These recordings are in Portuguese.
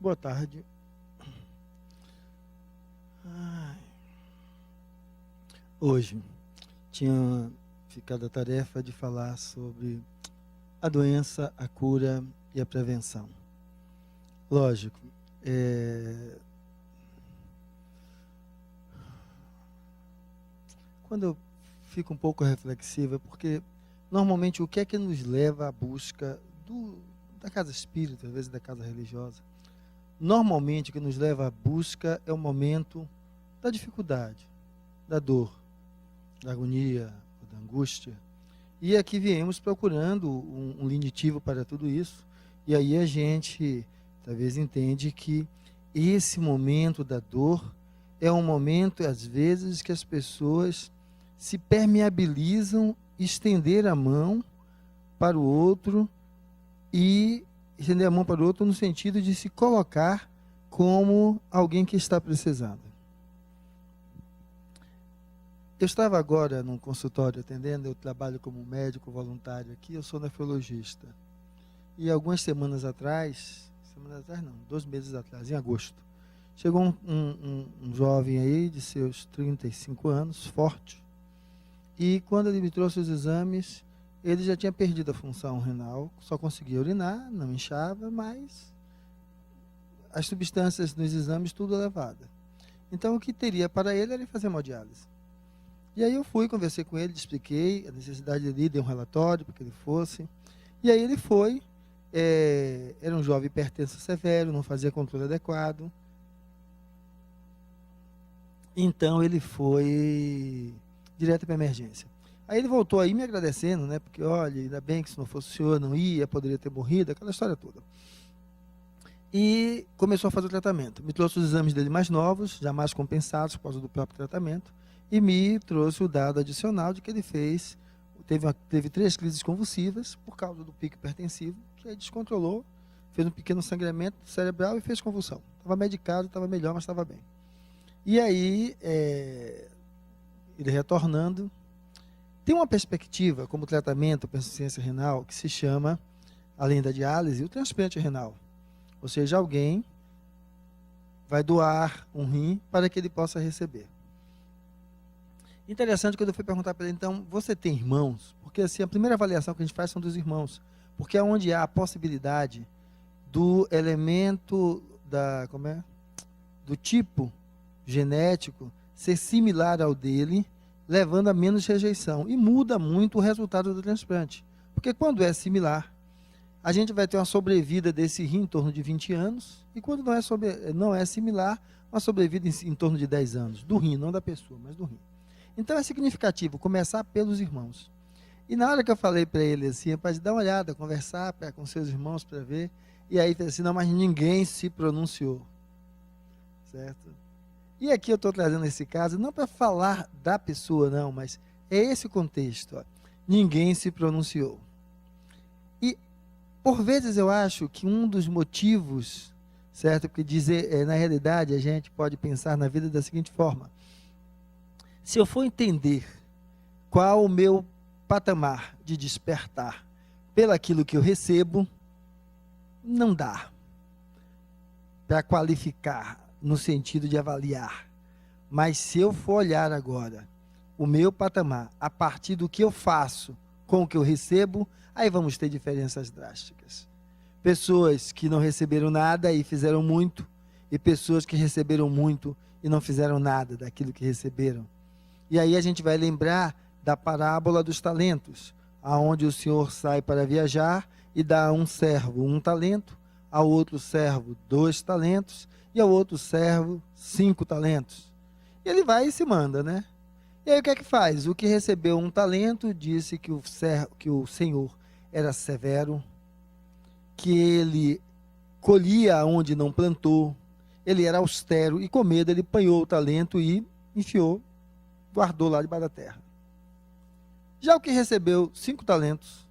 Boa tarde. Ai. Hoje tinha ficado a tarefa de falar sobre a doença, a cura e a prevenção. Lógico, quando eu fico um pouco reflexivo é porque normalmente o que é que nos leva à busca da casa espírita, às vezes da casa religiosa? Normalmente o que nos leva à busca é o momento da dificuldade, da dor, da agonia, da angústia. E aqui viemos procurando um lenitivo para tudo isso. E aí a gente talvez entende que esse momento da dor é um momento, às vezes, que as pessoas se permeabilizam, estender a mão para o outro e estender a mão para o outro no sentido de se colocar como alguém que está precisando. Eu estava agora num consultório atendendo, eu trabalho como médico voluntário aqui, eu sou nefrologista. E algumas semanas atrás não, 2 meses atrás, em agosto, chegou um jovem aí de seus 35 anos, forte, e quando ele me trouxe os exames, ele já tinha perdido a função renal, só conseguia urinar, não inchava, mas as substâncias nos exames tudo elevada. Então o que teria para ele era fazer hemodiálise. E aí eu fui, conversei com ele, expliquei a necessidade dele, dei um relatório para que ele fosse. E aí ele foi, era um jovem hipertenso severo, não fazia controle adequado. Então ele foi direto para a emergência. Aí ele voltou aí me agradecendo, né? Porque, olha, ainda bem que se não fosse o senhor, não ia, poderia ter morrido, aquela história toda. E começou a fazer o tratamento. Me trouxe os exames dele mais novos, já mais compensados por causa do próprio tratamento. E me trouxe o dado adicional de que ele teve 3 crises convulsivas por causa do pico hipertensivo, que aí descontrolou, fez um pequeno sangramento cerebral e fez convulsão. Estava medicado, estava melhor, mas estava bem. E aí, ele retornando, tem uma perspectiva como tratamento para insuficiência renal que se chama, além da diálise, o transplante renal. Ou seja, alguém vai doar um rim para que ele possa receber. Interessante quando eu fui perguntar para ele, então, você tem irmãos? Porque assim, a primeira avaliação que a gente faz são dos irmãos. Porque é onde há a possibilidade do elemento, do tipo genético ser similar ao dele, levando a menos rejeição. E muda muito o resultado do transplante. Porque quando é similar, a gente vai ter uma sobrevida desse rim em torno de 20 anos, e quando não é similar, uma sobrevida em torno de 10 anos. Do rim, não da pessoa, mas do rim. Então é significativo começar pelos irmãos. E na hora que eu falei para ele assim, rapaz, dá uma olhada, conversar com seus irmãos para ver. E aí ele falou assim, não, mas ninguém se pronunciou. Certo? E aqui eu estou trazendo esse caso, não para falar da pessoa, não, mas é esse o contexto. Ó. Ninguém se pronunciou. E, por vezes, eu acho que um dos motivos, certo? Porque na realidade, a gente pode pensar na vida da seguinte forma. Se eu for entender qual o meu patamar de despertar pelaquilo que eu recebo, não dá para qualificar no sentido de avaliar. Mas se eu for olhar agora o meu patamar a partir do que eu faço com o que eu recebo, aí vamos ter diferenças drásticas. Pessoas que não receberam nada e fizeram muito, e pessoas que receberam muito e não fizeram nada daquilo que receberam. E aí a gente vai lembrar da parábola dos talentos, aonde o Senhor sai para viajar e dá a um servo 1 talento, ao outro servo 2 talentos e ao outro servo 5 talentos. E ele vai e se manda, né? E aí o que é que faz? O que recebeu 1 talento disse que o Senhor era severo, que ele colhia onde não plantou, ele era austero e com medo ele apanhou o talento e enfiou, guardou lá debaixo da terra. Já o que recebeu 5 talentos,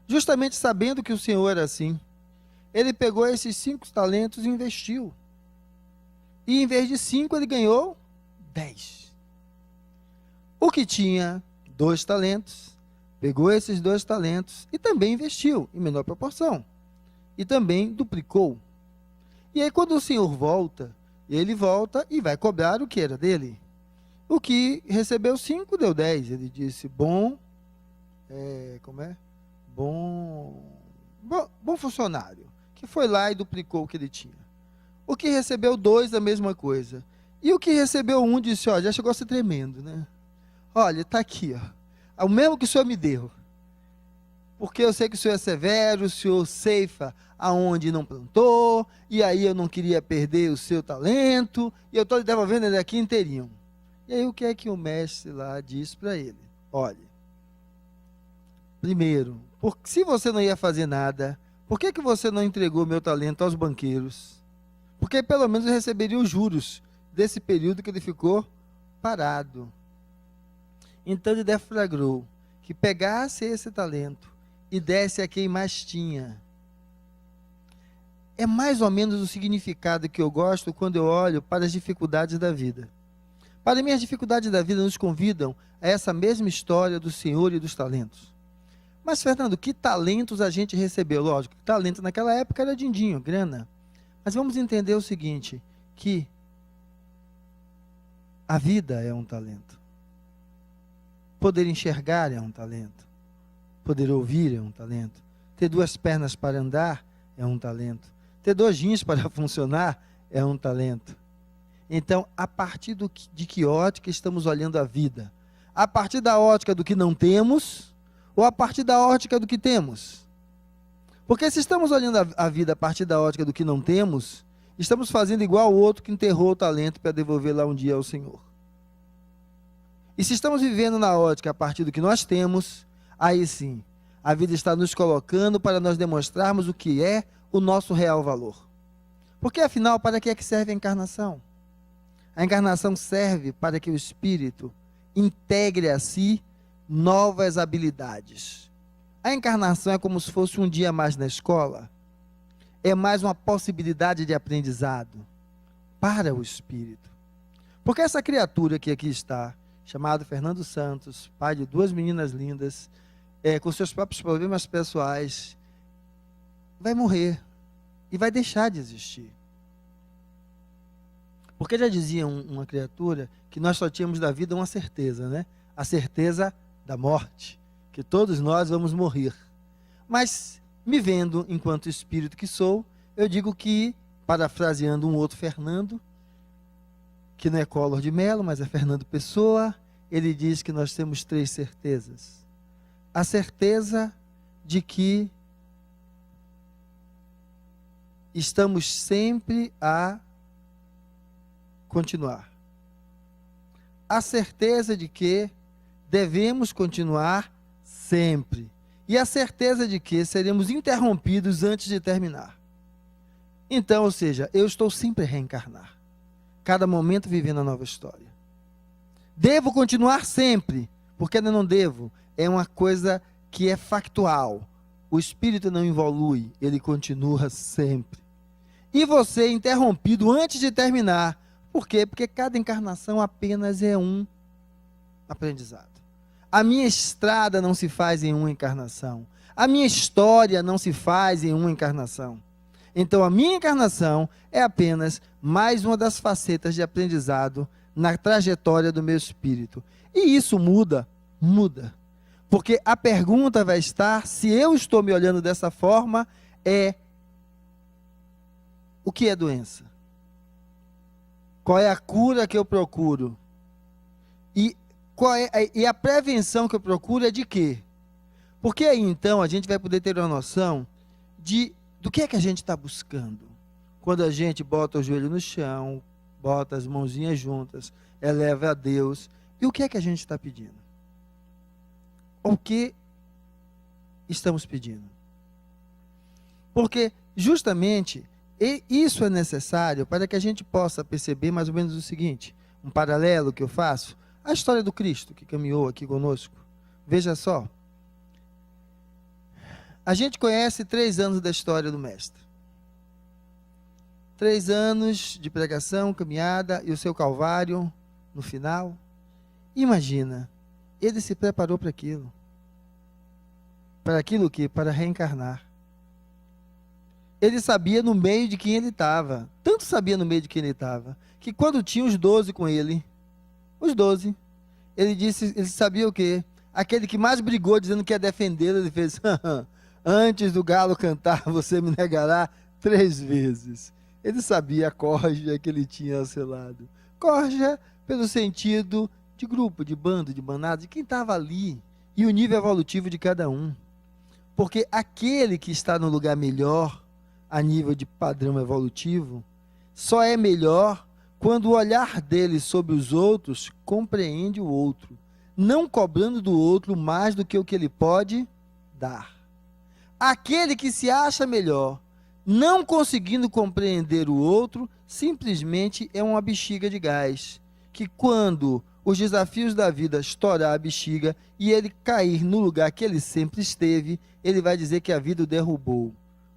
justamente sabendo que o Senhor era assim, ele pegou esses 5 talentos e investiu. E em vez de 5, ele ganhou 10. O que tinha 2 talentos, pegou esses 2 talentos e também investiu em menor proporção. E também duplicou. E aí quando o Senhor volta, ele volta e vai cobrar o que era dele. O que recebeu 5, deu 10. Ele disse, bom funcionário, que foi lá e duplicou o que ele tinha. O que recebeu 2, a mesma coisa. E o que recebeu 1 disse, ó, já chegou a ser tremendo, né? Olha, está aqui, ó, o mesmo que o Senhor me deu. Porque eu sei que o Senhor é severo, o Senhor ceifa aonde não plantou, e aí eu não queria perder o seu talento, e eu estou lhe devolvendo ele aqui inteirinho. E aí o que é que o mestre lá disse para ele? Olha, primeiro, se você não ia fazer nada, por que você não entregou meu talento aos banqueiros? Porque pelo menos eu receberia os juros desse período que ele ficou parado. Então ele deflagrou que pegasse esse talento e desse a quem mais tinha. É mais ou menos o significado que eu gosto quando eu olho para as dificuldades da vida. Para mim, as dificuldades da vida nos convidam a essa mesma história do Senhor e dos talentos. Mas, Fernando, que talentos a gente recebeu? Lógico, talento naquela época era din-dinho, grana. Mas vamos entender o seguinte, que a vida é um talento. Poder enxergar é um talento. Poder ouvir é um talento. Ter 2 pernas para andar é um talento. Ter 2 rins para funcionar é um talento. Então, a partir de que ótica estamos olhando a vida? A partir da ótica do que não temos ou a partir da ótica do que temos? Porque se estamos olhando a vida a partir da ótica do que não temos, estamos fazendo igual o outro que enterrou o talento para devolver lá um dia ao Senhor. E se estamos vivendo na ótica a partir do que nós temos, aí sim, a vida está nos colocando para nós demonstrarmos o que é o nosso real valor. Porque afinal, para que é que serve a encarnação? A encarnação serve para que o espírito integre a si novas habilidades. A encarnação é como se fosse um dia a mais na escola. É mais uma possibilidade de aprendizado para o espírito. Porque essa criatura que aqui está, chamado Fernando Santos, pai de 2 meninas lindas, com seus próprios problemas pessoais, vai morrer e vai deixar de existir. Porque já dizia uma criatura que nós só tínhamos da vida uma certeza, né? A certeza da morte, que todos nós vamos morrer. Mas, me vendo enquanto espírito que sou, eu digo que, parafraseando um outro Fernando, que não é Collor de Mello, mas é Fernando Pessoa, ele diz que nós temos 3 certezas. A certeza de que estamos sempre a continuar. A certeza de que devemos continuar sempre. E a certeza de que seremos interrompidos antes de terminar. Então, ou seja, eu estou sempre a reencarnar. Cada momento vivendo a nova história. Devo continuar sempre, porque ainda não devo. É uma coisa que é factual. O espírito não evolui, ele continua sempre. E você interrompido antes de terminar. Por quê? Porque cada encarnação apenas é um aprendizado. A minha estrada não se faz em uma encarnação. A minha história não se faz em uma encarnação. Então, a minha encarnação é apenas mais uma das facetas de aprendizado na trajetória do meu espírito. E isso muda? Muda. Porque a pergunta vai estar, se eu estou me olhando dessa forma, o que é doença? Qual é a cura que eu procuro? E a prevenção que eu procuro é de quê? Porque aí então a gente vai poder ter uma noção do que é que a gente está buscando. Quando a gente bota o joelho no chão, bota as mãozinhas juntas, eleva a Deus. E o que é que a gente está pedindo? O que estamos pedindo? Porque justamente isso é necessário para que a gente possa perceber mais ou menos o seguinte, um paralelo que eu faço, a história do Cristo que caminhou aqui conosco. Veja só, a gente conhece 3 anos da história do Mestre. 3 anos de pregação, caminhada e o seu Calvário no final. Imagina, ele se preparou para aquilo. Para aquilo que? Para reencarnar. ele sabia no meio de quem ele estava. Tanto sabia no meio de quem ele estava, que quando tinha os 12 com ele, os 12, ele sabia o quê? Aquele que mais brigou dizendo que ia defendê-lo, ele fez, antes do galo cantar, você me negará 3 vezes. Ele sabia a corja que ele tinha ao seu lado. Corja pelo sentido de grupo, de bando, de manada, de quem estava ali, e o nível evolutivo de cada um. Porque aquele que está no lugar melhor, a nível de padrão evolutivo, só é melhor quando o olhar dele sobre os outros compreende o outro, não cobrando do outro mais do que o que ele pode dar. Aquele que se acha melhor, não conseguindo compreender o outro, simplesmente é uma bexiga de gás, que quando os desafios da vida estourar a bexiga e ele cair no lugar que ele sempre esteve, ele vai dizer que a vida o derrubou.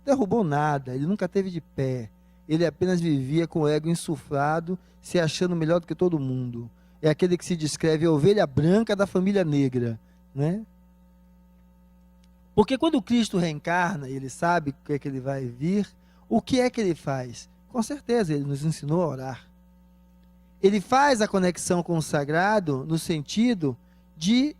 Derrubou nada, ele nunca esteve de pé. Ele apenas vivia com o ego insuflado, se achando melhor do que todo mundo. É aquele que se descreve a ovelha branca da família negra, né? Porque quando Cristo reencarna, ele sabe o que é que ele vai vir, o que é que ele faz? Com certeza, ele nos ensinou a orar. Ele faz a conexão com o sagrado no sentido de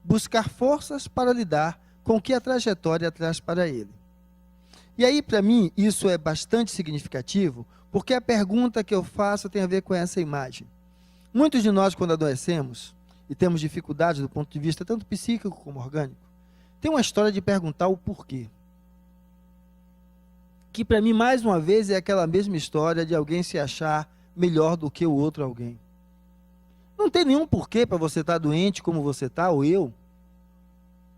buscar forças para lidar com o que a trajetória traz para ele. E aí, para mim, isso é bastante significativo, porque a pergunta que eu faço tem a ver com essa imagem. Muitos de nós, quando adoecemos, e temos dificuldades do ponto de vista tanto psíquico como orgânico, tem uma história de perguntar o porquê. Que para mim, mais uma vez, é aquela mesma história de alguém se achar melhor do que o outro alguém. Não tem nenhum porquê para você estar doente como você está, ou eu.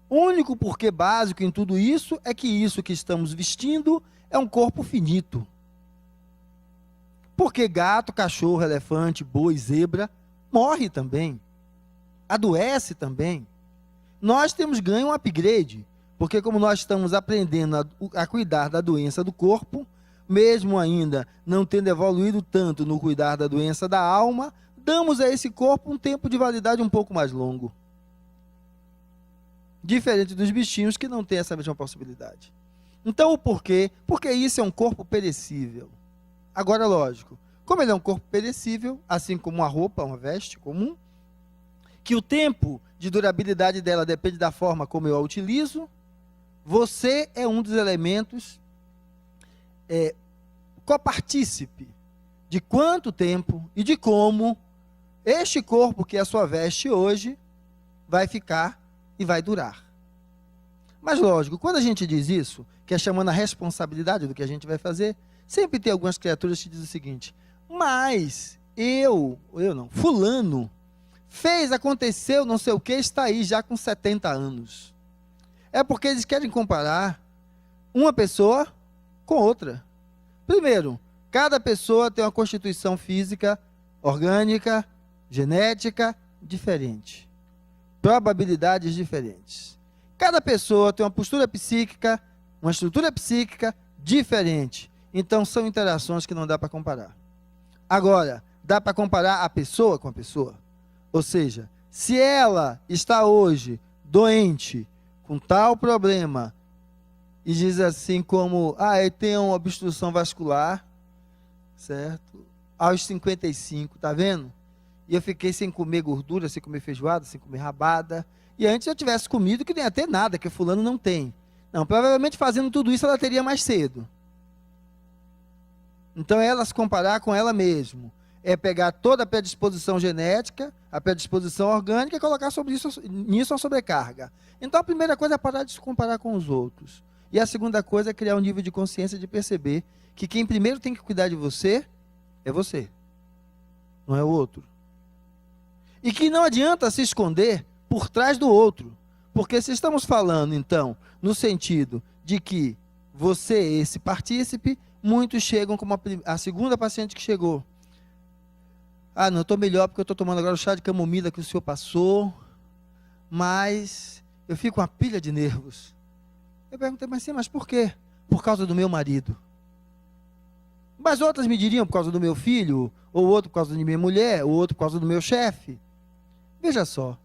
O único porquê básico em tudo isso é que isso que estamos vestindo é um corpo finito. Porque gato, cachorro, elefante, boi, zebra, morre também. Adoece também. Nós temos ganho um upgrade, porque como nós estamos aprendendo a cuidar da doença do corpo, mesmo ainda não tendo evoluído tanto no cuidar da doença da alma, damos a esse corpo um tempo de validade um pouco mais longo. Diferente dos bichinhos que não têm essa mesma possibilidade. Então o porquê? Porque isso é um corpo perecível. Agora, lógico, como ele é um corpo perecível, assim como uma roupa, uma veste comum, que o tempo de durabilidade dela depende da forma como eu a utilizo, você é um dos elementos copartícipe de quanto tempo e de como este corpo que é a sua veste hoje vai ficar e vai durar. Mas lógico, quando a gente diz isso, que é chamando a responsabilidade do que a gente vai fazer, sempre tem algumas criaturas que dizem o seguinte, mas fulano fez, aconteceu, não sei o que, está aí já com 70 anos. É porque eles querem comparar uma pessoa com outra. Primeiro, cada pessoa tem uma constituição física, orgânica, genética diferente. Probabilidades diferentes. Cada pessoa tem uma postura psíquica, uma estrutura psíquica diferente. Então, são interações que não dá para comparar. Agora, dá para comparar a pessoa com a pessoa? Ou seja, se ela está hoje doente, com tal problema, e diz assim como, eu tenho uma obstrução vascular, certo? Aos 55, tá vendo? E eu fiquei sem comer gordura, sem comer feijoada, sem comer rabada. E antes eu tivesse comido que nem ia ter nada, que fulano não tem. Não, provavelmente fazendo tudo isso ela teria mais cedo. Então ela se comparar com ela mesma. É pegar toda a predisposição genética, a predisposição orgânica e colocar sobre nisso a sobrecarga. Então a primeira coisa é parar de se comparar com os outros. E a segunda coisa é criar um nível de consciência de perceber que quem primeiro tem que cuidar de você é você, não é o outro. E que não adianta se esconder por trás do outro. Porque se estamos falando, então, no sentido de que você, esse partícipe, muitos chegam como a segunda paciente que chegou. Não, eu estou melhor porque eu estou tomando agora o chá de camomila que o senhor passou, mas eu fico com uma pilha de nervos. Eu perguntei, mas por quê? Por causa do meu marido. Mas outras me diriam por causa do meu filho, ou outro por causa de minha mulher, ou outro por causa do meu chefe. Veja só,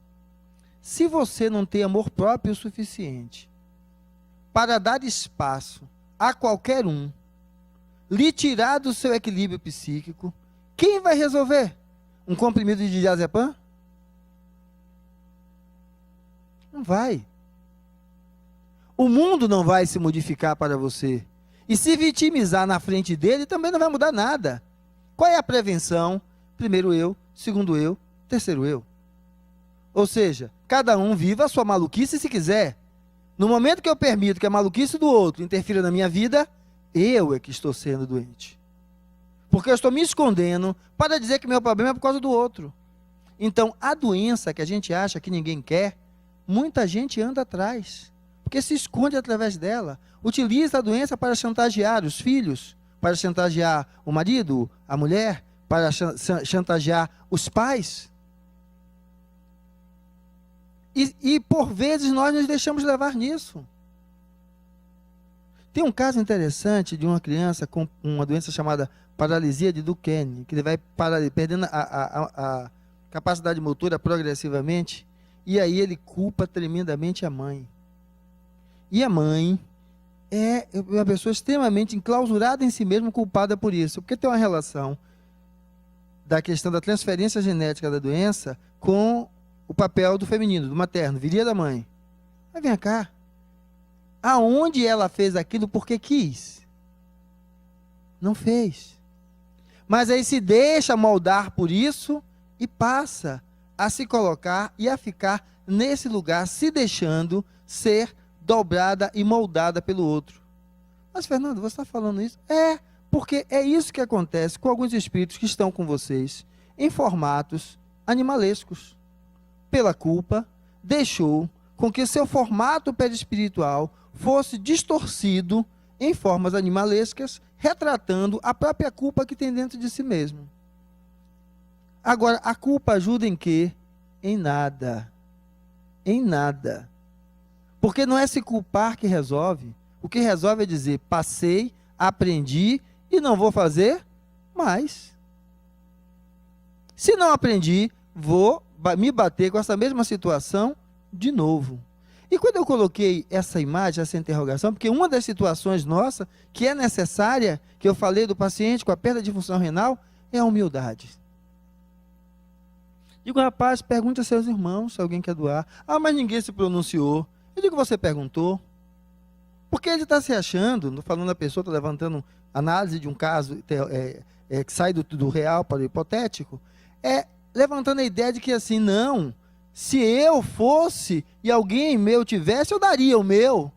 se você não tem amor próprio o suficiente para dar espaço a qualquer um, lhe tirar do seu equilíbrio psíquico, quem vai resolver? Um comprimido de diazepam? Não vai. O mundo não vai se modificar para você. E se vitimizar na frente dele também não vai mudar nada. Qual é a prevenção? Primeiro eu, segundo eu, terceiro eu. Ou seja, cada um viva a sua maluquice se quiser. No momento que eu permito que a maluquice do outro interfira na minha vida, eu é que estou sendo doente. Porque eu estou me escondendo para dizer que meu problema é por causa do outro. Então, a doença que a gente acha que ninguém quer, muita gente anda atrás. Porque se esconde através dela. Utiliza a doença para chantagear os filhos, para chantagear o marido, a mulher, para chantagear os pais. E por vezes nós nos deixamos levar nisso. Tem um caso interessante de uma criança com uma doença chamada paralisia de Duchenne, que ele vai perdendo a capacidade motora progressivamente, e aí ele culpa tremendamente a mãe. E a mãe é uma pessoa extremamente enclausurada em si mesma, culpada por isso, porque tem uma relação da questão da transferência genética da doença com o papel do feminino, do materno, viria da mãe. Mas vem cá, aonde ela fez aquilo porque quis? Não fez. Mas aí se deixa moldar por isso e passa a se colocar e a ficar nesse lugar, se deixando ser dobrada e moldada pelo outro. Mas, Fernando, você está falando isso? É, porque é isso que acontece com alguns espíritos que estão com vocês em formatos animalescos. Pela culpa, deixou com que seu formato perispiritual fosse distorcido em formas animalescas, retratando a própria culpa que tem dentro de si mesmo. Agora, a culpa ajuda em quê? Em nada. Em nada. Porque não é se culpar que resolve. O que resolve é dizer, passei, aprendi e não vou fazer mais. Se não aprendi, vou me bater com essa mesma situação de novo. E quando eu coloquei essa imagem, essa interrogação, porque uma das situações nossa, que é necessária, que eu falei do paciente com a perda de função renal, é a humildade. Digo, rapaz, pergunte a seus irmãos se alguém quer doar. Ah, mas ninguém se pronunciou. Eu digo, você perguntou? Porque ele está se achando, falando a pessoa, está levantando análise de um caso que sai do real para o hipotético, levantando a ideia de que assim, não, se eu fosse e alguém meu tivesse, eu daria o meu.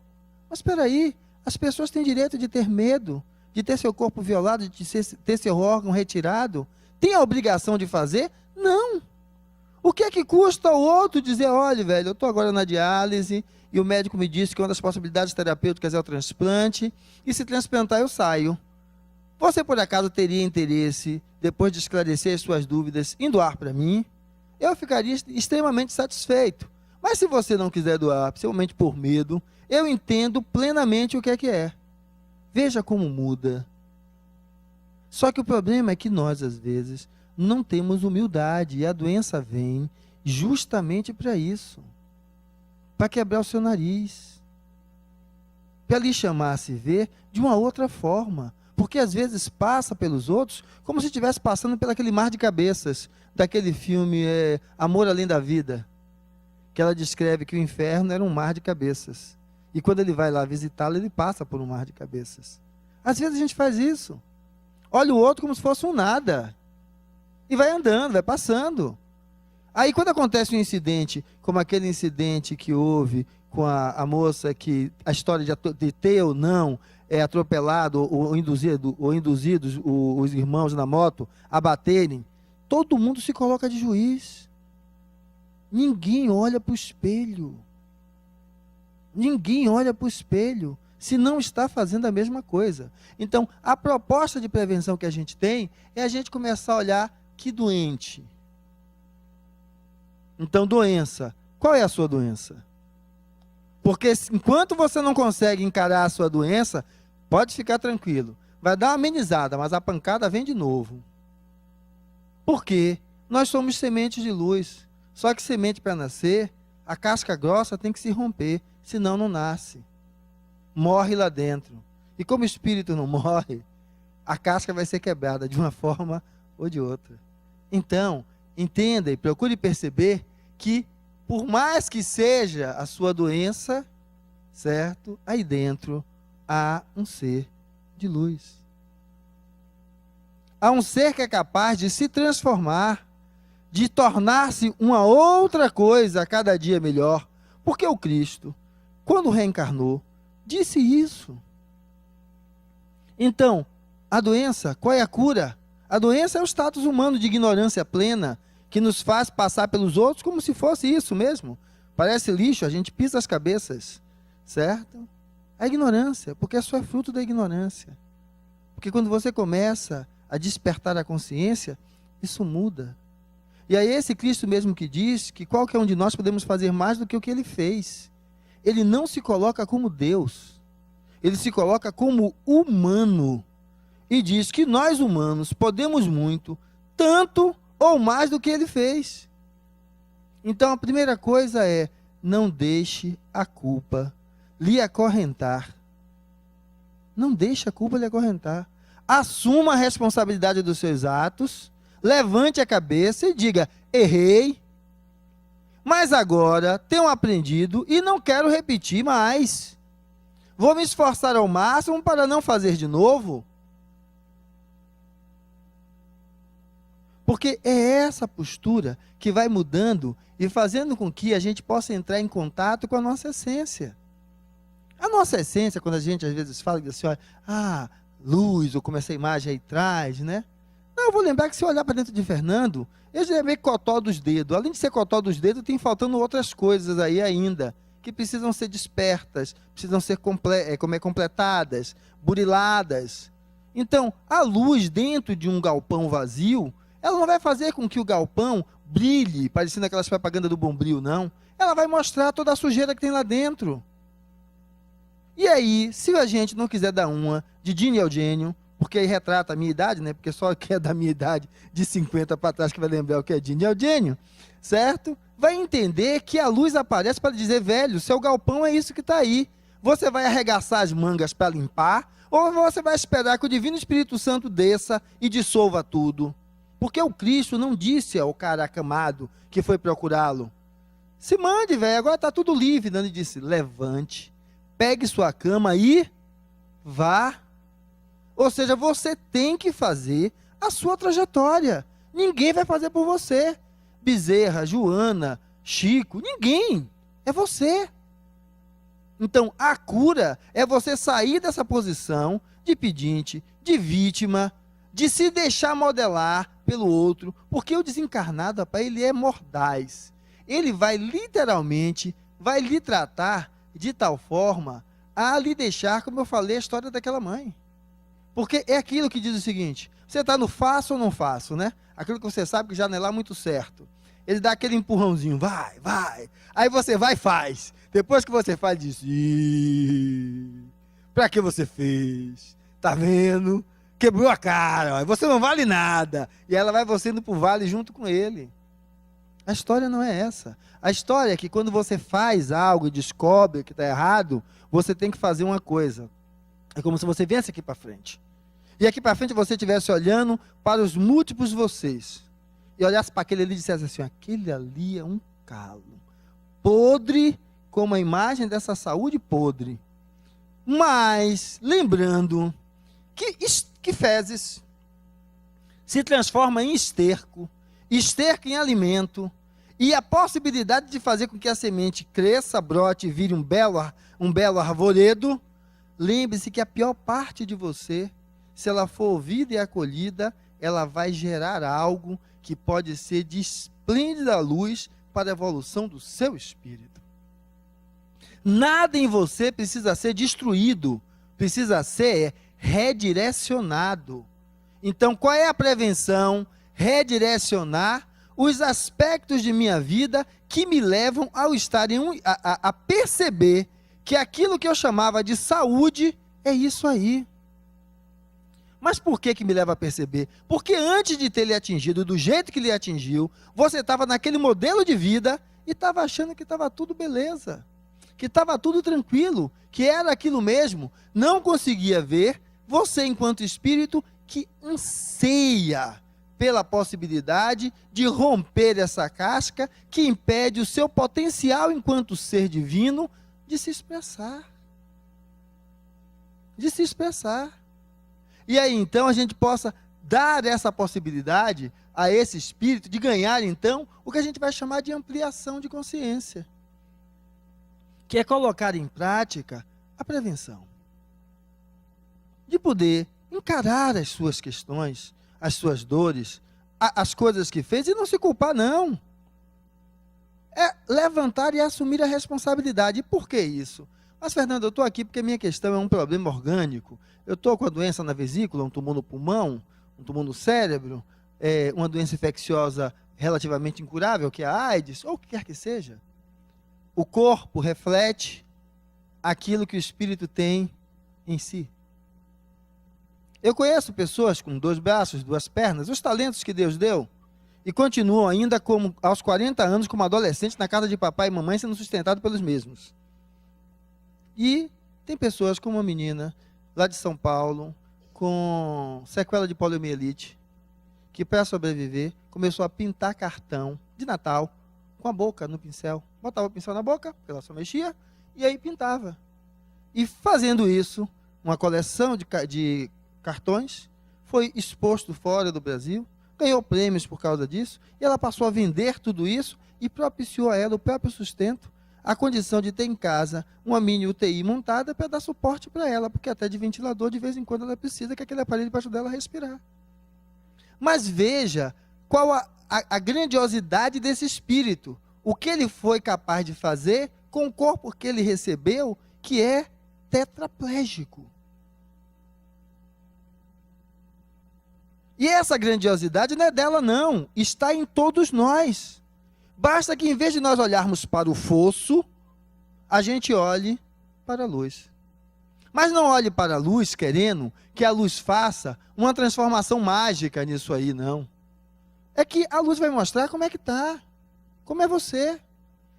Mas espera aí, as pessoas têm direito de ter medo, de ter seu corpo violado, de ter seu órgão retirado. Tem a obrigação de fazer? Não. O que é que custa o outro dizer, olha, velho, eu estou agora na diálise e o médico me disse que uma das possibilidades terapêuticas é o transplante, e se transplantar eu saio. Você, por acaso, teria interesse, depois de esclarecer as suas dúvidas, em doar para mim? Eu ficaria extremamente satisfeito. Mas se você não quiser doar, principalmente por medo, eu entendo plenamente o que é. Veja como muda. Só que o problema é que nós, às vezes, não temos humildade, e a doença vem justamente para isso. Para quebrar o seu nariz. Para lhe chamar a se ver de uma outra forma. Porque às vezes passa pelos outros como se estivesse passando pelo aquele mar de cabeças daquele filme Amor Além da Vida, que ela descreve que o inferno era um mar de cabeças. E quando ele vai lá visitá-lo, ele passa por um mar de cabeças. Às vezes a gente faz isso. Olha o outro como se fosse um nada. E vai andando, vai passando. Aí quando acontece um incidente, como aquele incidente que houve com a moça, que a história de ter ou não atropelado ou induzidos os irmãos na moto a baterem, todo mundo se coloca de juiz. Ninguém olha para o espelho. Ninguém olha para o espelho se não está fazendo a mesma coisa. Então, a proposta de prevenção que a gente tem é a gente começar a olhar que doente. Então, doença. Qual é a sua doença? Porque enquanto você não consegue encarar a sua doença, pode ficar tranquilo. Vai dar uma amenizada, mas a pancada vem de novo. Por quê? Nós somos sementes de luz. Só que semente para nascer, a casca grossa tem que se romper, senão não nasce. Morre lá dentro. E como o espírito não morre, a casca vai ser quebrada de uma forma ou de outra. Então, entenda e procure perceber que, por mais que seja a sua doença, certo? Aí dentro há um ser de luz. Há um ser que é capaz de se transformar, de tornar-se uma outra coisa a cada dia melhor. Porque o Cristo, quando reencarnou, disse isso. Então, a doença, qual é a cura? A doença é o status humano de ignorância plena, que nos faz passar pelos outros como se fosse isso mesmo. Parece lixo, a gente pisa as cabeças, certo? A ignorância, porque isso é fruto da ignorância. Porque quando você começa a despertar a consciência, isso muda. E é esse Cristo mesmo que diz que qualquer um de nós podemos fazer mais do que o que ele fez. Ele não se coloca como Deus, ele se coloca como humano. E diz que nós humanos podemos muito, tanto ou mais do que ele fez. Então a primeira coisa é, não deixe a culpa lhe acorrentar. Não deixe a culpa lhe acorrentar. Assuma a responsabilidade dos seus atos, levante a cabeça e diga, errei, mas agora tenho aprendido e não quero repetir mais. Vou me esforçar ao máximo para não fazer de novo. Porque é essa postura que vai mudando e fazendo com que a gente possa entrar em contato com a nossa essência. A nossa essência, quando a gente às vezes fala assim, olha, luz, ou como essa imagem aí traz, né? Não, eu vou lembrar que se eu olhar para dentro de Fernando, ele já é meio cotó dos dedos. Além de ser cotó dos dedos, tem faltando outras coisas aí ainda, que precisam ser despertas, precisam ser completadas, buriladas. Então, a luz dentro de um galpão vazio, ela não vai fazer com que o galpão brilhe, parecendo aquelas propagandas do Bombril, não. Ela vai mostrar toda a sujeira que tem lá dentro. E aí, se a gente não quiser dar uma de Dini Eugênio, porque aí retrata a minha idade, né? Porque só quem é da minha idade, de 50 para trás, que vai lembrar o que é Dini Eugênio, certo? Vai entender que a luz aparece para dizer, velho, seu galpão é isso que está aí. Você vai arregaçar as mangas para limpar, ou você vai esperar que o Divino Espírito Santo desça e dissolva tudo? Porque o Cristo não disse ao cara acamado que foi procurá-lo, se mande, velho, agora está tudo livre. Não, ele disse, levante, pegue sua cama e vá. Ou seja, você tem que fazer a sua trajetória. Ninguém vai fazer por você. Bezerra, Joana, Chico, ninguém. É você. Então, a cura é você sair dessa posição de pedinte, de vítima, de se deixar modelar pelo outro, porque o desencarnado, rapaz, ele é mordaz. Ele vai literalmente, vai lhe tratar de tal forma a lhe deixar, como eu falei, a história daquela mãe. Porque é aquilo que diz o seguinte, você está no faço ou não faço, né? Aquilo que você sabe que já não é lá muito certo. Ele dá aquele empurrãozinho, vai, vai. Aí você vai e faz. Depois que você faz, diz, pra que você fez? Tá vendo? Quebrou a cara, ó, você não vale nada. E ela vai você indo pro vale junto com ele. A história não é essa. A história é que quando você faz algo e descobre que está errado, você tem que fazer uma coisa. É como se você viesse aqui para frente. E aqui para frente você estivesse olhando para os múltiplos vocês. E olhasse para aquele ali e dissesse assim, aquele ali é um calo. Podre, como a imagem dessa saúde podre. Mas, lembrando que fezes se transforma em esterco, esterco em alimento, e a possibilidade de fazer com que a semente cresça, brote e vire um belo arvoredo. Lembre-se que a pior parte de você, se ela for ouvida e acolhida, ela vai gerar algo que pode ser de esplêndida luz para a evolução do seu espírito. Nada em você precisa ser destruído, precisa ser redirecionado. Então, qual é a prevenção? Redirecionar os aspectos de minha vida que me levam a perceber que aquilo que eu chamava de saúde é isso aí. Mas por que me leva a perceber? Porque antes de ter lhe atingido do jeito que lhe atingiu, você estava naquele modelo de vida e estava achando que estava tudo beleza. que estava tudo tranquilo, que era aquilo mesmo, não conseguia ver, você, enquanto espírito, que anseia pela possibilidade de romper essa casca que impede o seu potencial enquanto ser divino de se expressar. De se expressar. E aí, então, a gente possa dar essa possibilidade a esse espírito de ganhar, então, o que a gente vai chamar de ampliação de consciência, que é colocar em prática a prevenção. De poder encarar as suas questões, as suas dores, as coisas que fez, e não se culpar, não. É levantar e assumir a responsabilidade. E por que isso? Mas, Fernando, eu estou aqui porque minha questão é um problema orgânico. Eu estou com a doença na vesícula, um tumor no pulmão, um tumor no cérebro, uma doença infecciosa relativamente incurável, que é a AIDS, ou o que quer que seja. O corpo reflete aquilo que o espírito tem em si. Eu conheço pessoas com 2 braços, 2 pernas, os talentos que Deus deu, e continuam ainda como aos 40 anos como adolescentes na casa de papai e mamãe sendo sustentados pelos mesmos. E tem pessoas como uma menina lá de São Paulo, com sequela de poliomielite, que para sobreviver começou a pintar cartão de Natal com a boca no pincel. Botava o pincel na boca, porque ela só mexia, e aí pintava. E fazendo isso, uma coleção de cartões foi exposto fora do Brasil, ganhou prêmios por causa disso, e ela passou a vender tudo isso e propiciou a ela o próprio sustento, a condição de ter em casa uma mini UTI montada para dar suporte para ela, porque até de ventilador, de vez em quando, ela precisa que aquele aparelho debaixo dela respirar. Mas veja qual a grandiosidade desse espírito, o que ele foi capaz de fazer com o corpo que ele recebeu, que é tetraplégico. E essa grandiosidade não é dela, não, está em todos nós. Basta que, em vez de nós olharmos para o fosso, a gente olhe para a luz. Mas não olhe para a luz querendo que a luz faça uma transformação mágica nisso aí, não. É que a luz vai mostrar como é que está, como é você.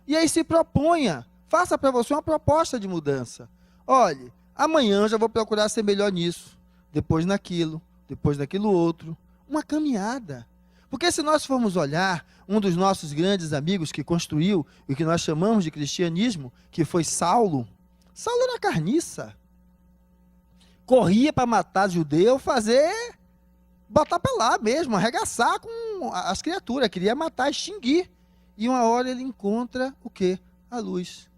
E aí se proponha, faça para você uma proposta de mudança. Olhe, amanhã eu já vou procurar ser melhor nisso, depois naquilo outro. Uma caminhada. Porque se nós formos olhar, um dos nossos grandes amigos que construiu o que nós chamamos de cristianismo, que foi Saulo. Saulo era carniça. Corria para matar judeu, botar para lá mesmo, arregaçar com as criaturas, queria matar, extinguir. E uma hora ele encontra o quê? A luz.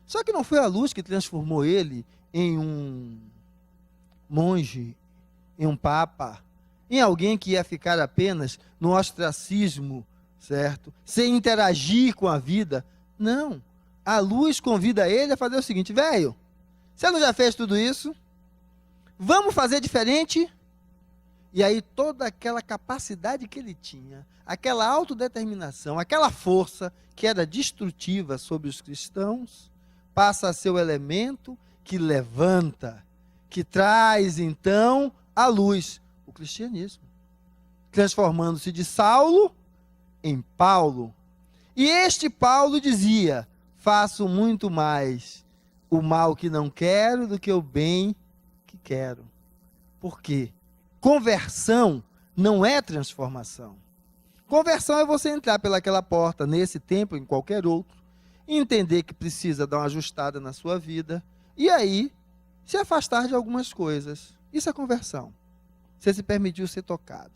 Só que não foi a luz que transformou ele em um monge, em um papa, em alguém que ia ficar apenas no ostracismo, certo? Sem interagir com a vida. Não. A luz convida ele a fazer o seguinte: velho, você não já fez tudo isso? Vamos fazer diferente? E aí toda aquela capacidade que ele tinha, aquela autodeterminação, aquela força que era destrutiva sobre os cristãos, passa a ser o elemento que levanta, que traz então a luz, o cristianismo, transformando-se de Saulo em Paulo. E este Paulo dizia: faço muito mais o mal que não quero do que o bem que quero. Por quê? Conversão não é transformação. Conversão é você entrar pelaquela porta, nesse templo, em qualquer outro, e entender que precisa dar uma ajustada na sua vida, e aí se afastar de algumas coisas. Isso é conversão. Você se permitiu ser tocado.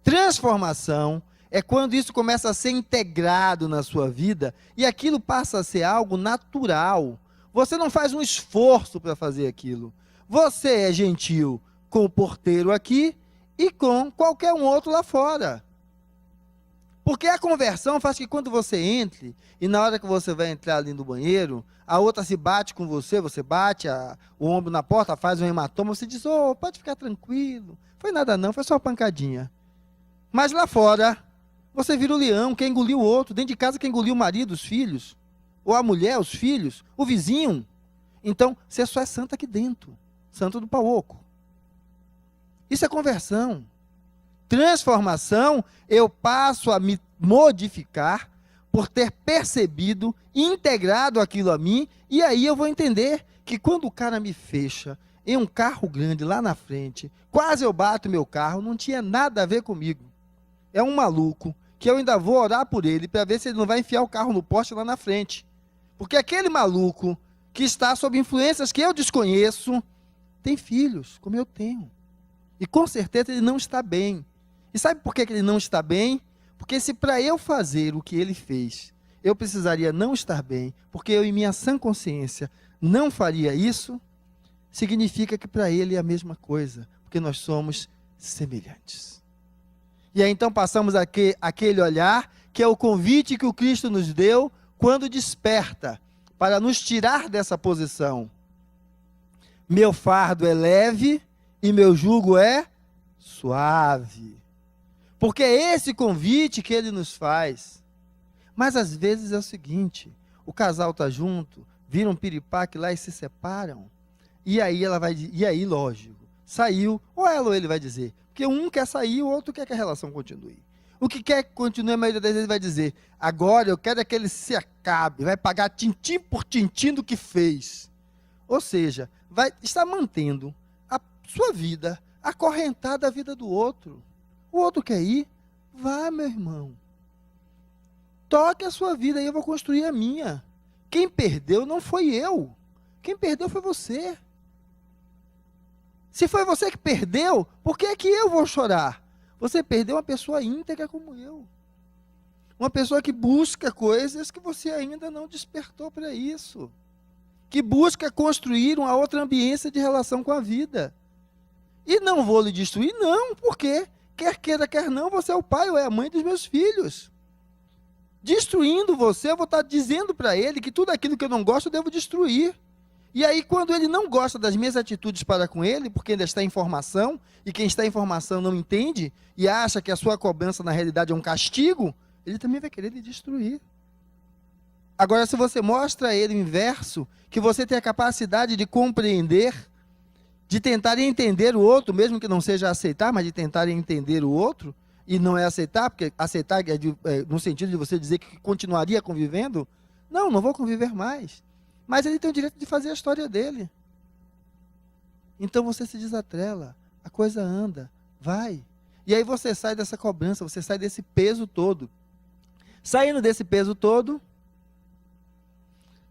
Transformação é quando isso começa a ser integrado na sua vida e aquilo passa a ser algo natural. Você não faz um esforço para fazer aquilo. Você é gentil com o porteiro aqui e com qualquer um outro lá fora. Porque a conversão faz que quando você entre, e na hora que você vai entrar ali no banheiro, a outra se bate com você, você bate o ombro na porta, faz um hematoma, você diz: oh, pode ficar tranquilo, foi nada não, foi só uma pancadinha. Mas lá fora, você vira o leão, quer engolir o outro, dentro de casa quer engolir o marido, os filhos, ou a mulher, os filhos, o vizinho. Então, você só é santo aqui dentro, santo do pau oco. Isso é conversão. Transformação, eu passo a me modificar por ter percebido, integrado aquilo a mim, e aí eu vou entender que quando o cara me fecha em um carro grande lá na frente, quase eu bato meu carro, não tinha nada a ver comigo. É um maluco que eu ainda vou orar por ele para ver se ele não vai enfiar o carro no poste lá na frente. Porque aquele maluco que está sob influências que eu desconheço, tem filhos, como eu tenho. E com certeza ele não está bem. E sabe por que ele não está bem? Porque se para eu fazer o que ele fez, eu precisaria não estar bem, porque eu em minha sã consciência não faria isso, significa que para ele é a mesma coisa, porque nós somos semelhantes. E aí então passamos aquele olhar, que é o convite que o Cristo nos deu, quando desperta, para nos tirar dessa posição. Meu fardo é leve e meu jugo é suave. Porque é esse convite que ele nos faz. Mas às vezes é o seguinte, o casal está junto, viram um piripaque lá e se separam. E aí lógico, saiu, ou ela ou ele vai dizer, porque um quer sair, o outro quer que a relação continue. O que quer que continue, a maioria das vezes vai dizer, agora eu quero é que ele se acabe, vai pagar tintim por tintim do que fez. Ou seja, vai estar mantendo a sua vida acorrentada à vida do outro. O outro quer ir? Vá, meu irmão. Toque a sua vida e eu vou construir a minha. Quem perdeu não foi eu. Quem perdeu foi você. Se foi você que perdeu, por que é que eu vou chorar? Você perdeu uma pessoa íntegra como eu. Uma pessoa que busca coisas que você ainda não despertou para isso. Que busca construir uma outra ambiência de relação com a vida. E não vou lhe destruir, não, porque quer queira, quer não, você é o pai ou é a mãe dos meus filhos. Destruindo você, eu vou estar dizendo para ele que tudo aquilo que eu não gosto, eu devo destruir. E aí, quando ele não gosta das minhas atitudes para com ele, porque ainda está em formação, e quem está em formação não entende, e acha que a sua cobrança na realidade é um castigo, ele também vai querer lhe destruir. Agora, se você mostra a ele o inverso, que você tem a capacidade de compreender, de tentar entender o outro, mesmo que não seja aceitar, mas de tentar entender o outro, e não é aceitar, porque aceitar é no sentido de você dizer que continuaria convivendo, não vou conviver mais. Mas ele tem o direito de fazer a história dele. Então você se desatrela, a coisa anda, vai. E aí você sai dessa cobrança, você sai desse peso todo. Saindo desse peso todo,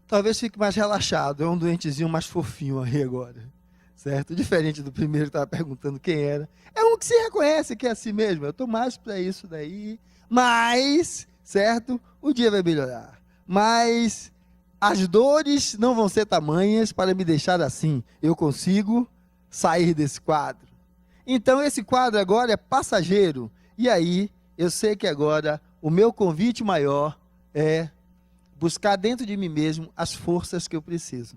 talvez fique mais relaxado, é um doentezinho mais fofinho aí agora. Certo? Diferente do primeiro que estava perguntando quem era. É um que se reconhece que é assim mesmo. Eu estou mais para isso daí. Mas, certo? O dia vai melhorar. Mas as dores não vão ser tamanhas para me deixar assim. Eu consigo sair desse quadro. Então, esse quadro agora é passageiro. E aí, eu sei que agora o meu convite maior é buscar dentro de mim mesmo as forças que eu preciso.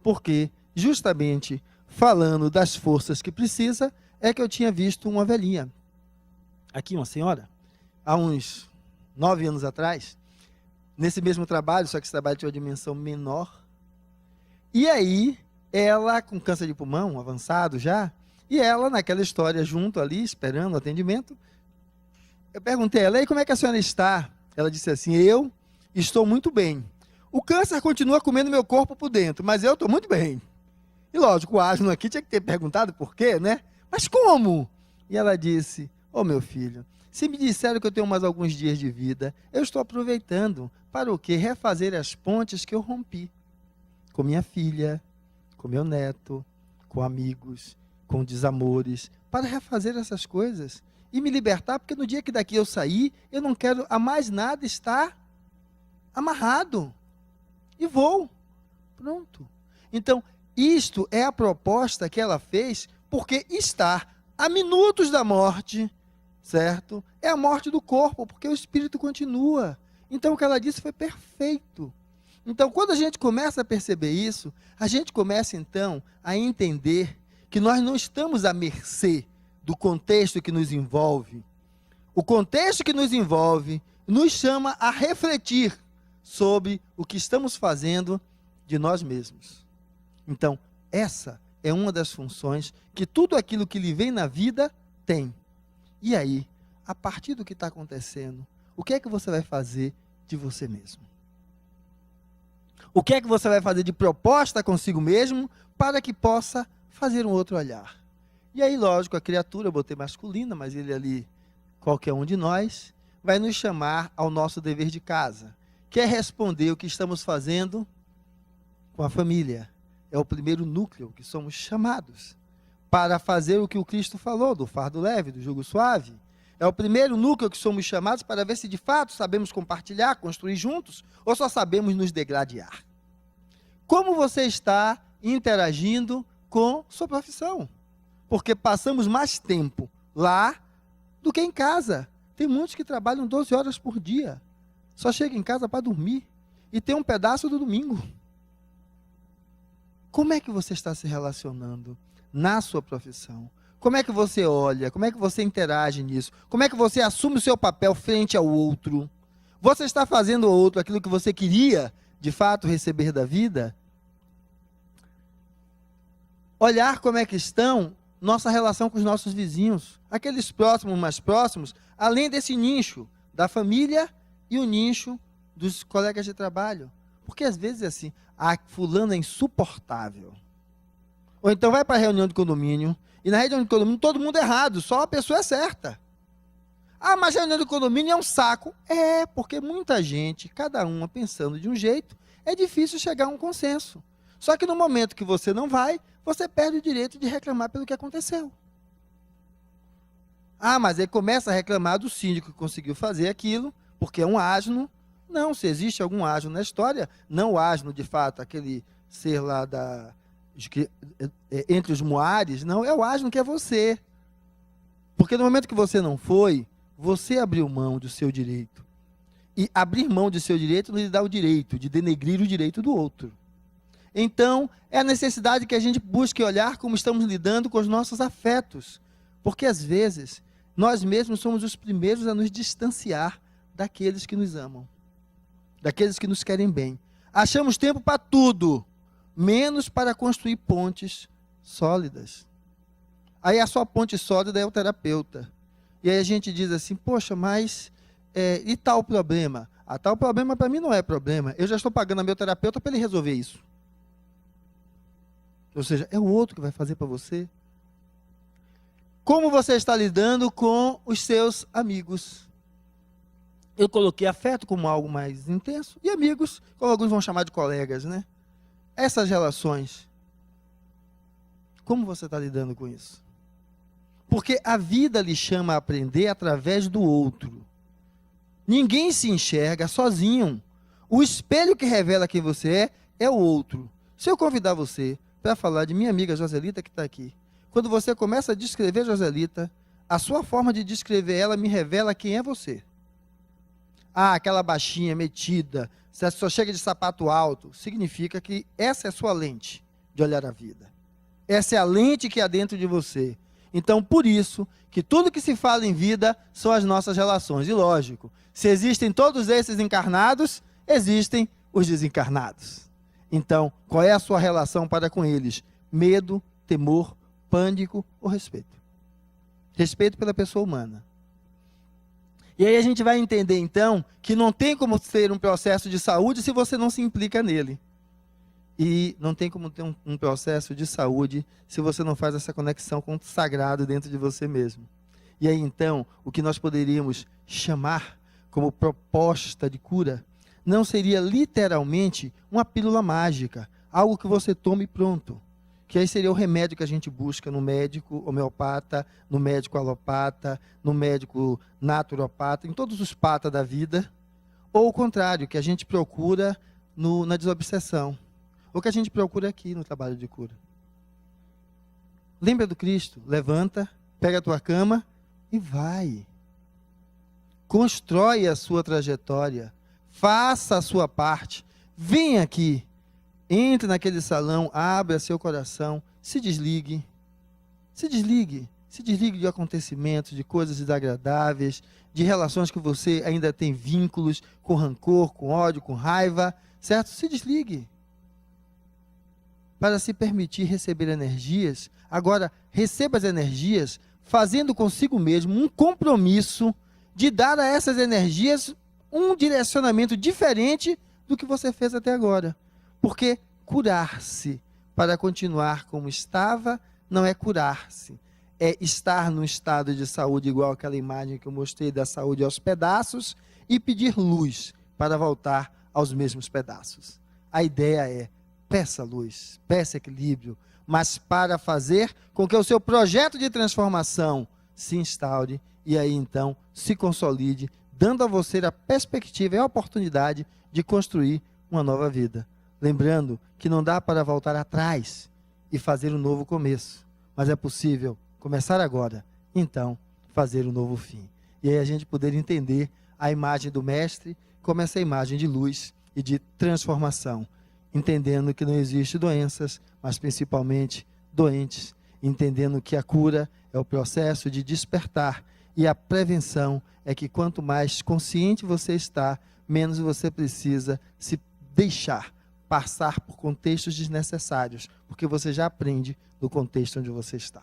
Porque, justamente, falando das forças que precisa, é que eu tinha visto uma velhinha. Aqui, uma senhora, há uns 9 anos atrás, nesse mesmo trabalho, só que esse trabalho tinha uma dimensão menor. E aí, ela com câncer de pulmão, avançado já, e ela naquela história junto ali, esperando o atendimento, eu perguntei a ela, e como é que a senhora está? Ela disse assim, eu estou muito bem. O câncer continua comendo meu corpo por dentro, mas eu estou muito bem. E lógico, o asno aqui tinha que ter perguntado por quê, né? Mas como? E ela disse, meu filho, se me disseram que eu tenho mais alguns dias de vida, eu estou aproveitando para o quê? Refazer as pontes que eu rompi. Com minha filha, com meu neto, com amigos, com desamores, para refazer essas coisas e me libertar, porque no dia que daqui eu sair, eu não quero a mais nada estar amarrado. E vou. Pronto. Então, isto é a proposta que ela fez, porque estar a minutos da morte, certo? É a morte do corpo, porque o espírito continua. Então, o que ela disse foi perfeito. Então, quando a gente começa a perceber isso, a gente começa, então, a entender que nós não estamos à mercê do contexto que nos envolve. O contexto que nos envolve nos chama a refletir sobre o que estamos fazendo de nós mesmos. Então, essa é uma das funções que tudo aquilo que lhe vem na vida tem. E aí, a partir do que está acontecendo, o que é que você vai fazer de você mesmo? O que é que você vai fazer de proposta consigo mesmo para que possa fazer um outro olhar? E aí, lógico, a criatura, eu botei masculina, mas ele ali, qualquer um de nós, vai nos chamar ao nosso dever de casa, que é responder o que estamos fazendo com a família. É o primeiro núcleo que somos chamados para fazer o que o Cristo falou, do fardo leve, do jugo suave. É o primeiro núcleo que somos chamados para ver se de fato sabemos compartilhar, construir juntos, ou só sabemos nos degladiar. Como você está interagindo com sua profissão? Porque passamos mais tempo lá do que em casa. Tem muitos que trabalham 12 horas por dia, só chegam em casa para dormir e tem um pedaço do domingo. Como é que você está se relacionando na sua profissão? Como é que você olha? Como é que você interage nisso? Como é que você assume o seu papel frente ao outro? Você está fazendo ao outro aquilo que você queria, de fato, receber da vida? Olhar como é que estão nossa relação com os nossos vizinhos, aqueles próximos, mais próximos, além desse nicho da família e o nicho dos colegas de trabalho. Porque às vezes é assim, fulano é insuportável. Ou então vai para a reunião de condomínio, e na reunião de condomínio todo mundo é errado, só a pessoa é certa. Ah, mas a reunião de condomínio é um saco. É, porque muita gente, cada uma pensando de um jeito, é difícil chegar a um consenso. Só que no momento que você não vai, você perde o direito de reclamar pelo que aconteceu. Ah, mas aí começa a reclamar do síndico que conseguiu fazer aquilo, porque é um asno. Não, se existe algum asno na história, não o asno de fato, aquele ser lá entre os moares, não, é o asno que é você. Porque no momento que você não foi, você abriu mão do seu direito. E abrir mão do seu direito não lhe dá o direito de denegrir o direito do outro. Então, é a necessidade que a gente busque olhar como estamos lidando com os nossos afetos. Porque, às vezes, nós mesmos somos os primeiros a nos distanciar daqueles que nos amam, daqueles que nos querem bem. Achamos tempo para tudo, menos para construir pontes sólidas. Aí a sua ponte sólida é o terapeuta. E aí a gente diz assim, poxa, mas e tal problema? Ah, tal problema para mim não é problema. Eu já estou pagando a meu terapeuta para ele resolver isso. Ou seja, é o outro que vai fazer para você. Como você está lidando com os seus amigos? Eu coloquei afeto como algo mais intenso, e amigos, como alguns vão chamar de colegas, né? Essas relações, como você está lidando com isso? Porque a vida lhe chama a aprender através do outro. Ninguém se enxerga sozinho. O espelho que revela quem você é o outro. Se eu convidar você para falar de minha amiga Joselita, que está aqui, quando você começa a descrever Joselita, a sua forma de descrever ela me revela quem é você. Ah, aquela baixinha, metida, você só chega de sapato alto, significa que essa é a sua lente de olhar a vida. Essa é a lente que há dentro de você. Então, por isso, que tudo que se fala em vida são as nossas relações. E lógico, se existem todos esses encarnados, existem os desencarnados. Então, qual é a sua relação para com eles? Medo, temor, pânico ou respeito? Respeito pela pessoa humana. E aí a gente vai entender, então, que não tem como ser um processo de saúde se você não se implica nele. E não tem como ter um processo de saúde se você não faz essa conexão com o sagrado dentro de você mesmo. E aí, então, o que nós poderíamos chamar como proposta de cura não seria literalmente uma pílula mágica, algo que você tome e pronto. Que aí seria o remédio que a gente busca no médico homeopata, no médico alopata, no médico naturopata, em todos os patas da vida. Ou o contrário, que a gente procura na desobsessão. Ou que a gente procura aqui no trabalho de cura. Lembra do Cristo? Levanta, pega a tua cama e vai. Constrói a sua trajetória. Faça a sua parte. Vem aqui. Entre naquele salão, abra seu coração, se desligue. Se desligue. Se desligue de acontecimentos, de coisas desagradáveis, de relações que você ainda tem vínculos com rancor, com ódio, com raiva, certo? Se desligue. Para se permitir receber energias. Agora, receba as energias fazendo consigo mesmo um compromisso de dar a essas energias um direcionamento diferente do que você fez até agora. Porque curar-se para continuar como estava não é curar-se. É estar num estado de saúde igual aquela imagem que eu mostrei da saúde aos pedaços e pedir luz para voltar aos mesmos pedaços. A ideia é, peça luz, peça equilíbrio, mas para fazer com que o seu projeto de transformação se instaure e aí então se consolide, dando a você a perspectiva e a oportunidade de construir uma nova vida. Lembrando que não dá para voltar atrás e fazer um novo começo, mas é possível começar agora, então fazer um novo fim. E aí a gente poder entender a imagem do mestre como essa imagem de luz e de transformação, entendendo que não existe doenças, mas principalmente doentes, entendendo que a cura é o processo de despertar e a prevenção é que quanto mais consciente você está, menos você precisa se deixar passar por contextos desnecessários, porque você já aprende no contexto onde você está.